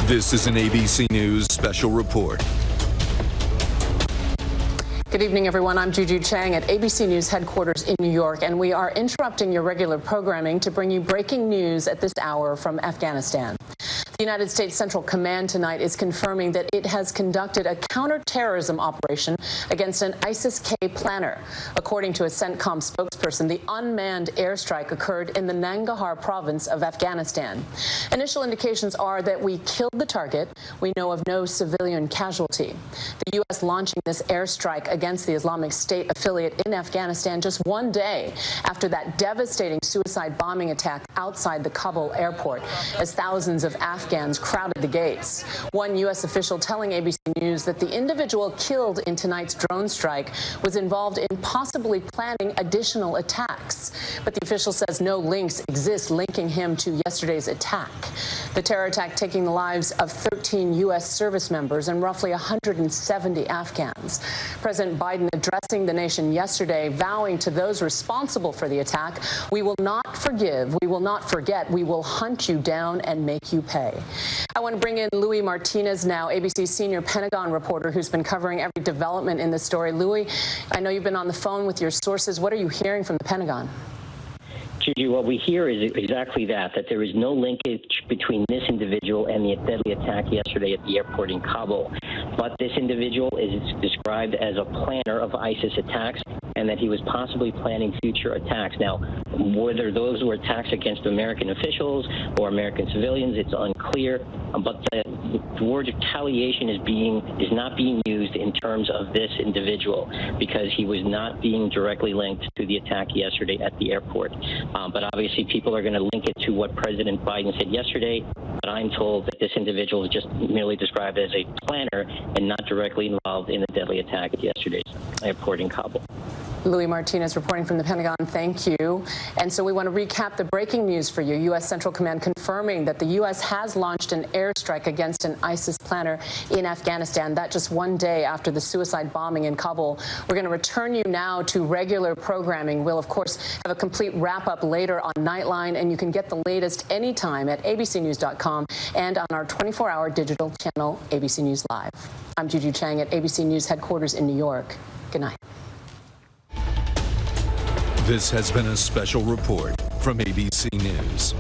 This is an ABC News special report. Good evening, everyone. I'm Juju Chang at ABC News headquarters in New York, and we are interrupting your regular programming to bring you breaking news at this hour from Afghanistan. The United States Central Command tonight is confirming that it has conducted a counterterrorism operation against an ISIS-K planner. According to a CENTCOM spokesperson, the unmanned airstrike occurred in the Nangarhar province of Afghanistan. Initial indications are that we killed the target. We know of no civilian casualty. The U.S. launching this airstrike against the Islamic State affiliate in Afghanistan just one day after that devastating suicide bombing attack outside the Kabul airport, as thousands of Afghans crowded the gates. One U.S. official telling ABC News that the individual killed in tonight's drone strike was involved in possibly planning additional attacks. But the official says no links exist linking him to yesterday's attack. The terror attack taking the lives of 13 U.S. service members and roughly 170 Afghans. President Biden addressing the nation yesterday, vowing to those responsible for the attack, "We will not forgive, we will not forget, we will hunt you down and make you pay." I want to bring in Louis Martinez now, ABC's senior Pentagon reporter who's been covering every development in this story. Louis, I know you've been on the phone with your sources. What are you hearing from the Pentagon? Judy, what we hear is exactly that there is no linkage between this individual and the deadly attack yesterday at the airport in Kabul. But this individual is described as a planner of ISIS attacks, and that he was possibly planning future attacks. Now, whether those were attacks against American officials or American civilians, it's unclear. But the word retaliation is not being used in terms of this individual, because he was not being directly linked to the attack yesterday at the airport. But obviously, people are going to link it to what President Biden said yesterday. But I'm told that this individual is just merely described as a planner and not directly involved in the deadly attack at yesterday's airport in Kabul. Louis Martinez reporting from the Pentagon. Thank you. And so we want to recap the breaking news for you. U.S. Central Command confirming that the U.S. has launched an airstrike against an ISIS planner in Afghanistan. That just one day after the suicide bombing in Kabul. We're going to return you now to regular programming. We'll, of course, have a complete wrap-up later on Nightline, and you can get the latest anytime at abcnews.com and on our 24-hour digital channel, ABC News Live. I'm Juju Chang at ABC News headquarters in New York. Good night. This has been a special report from ABC News.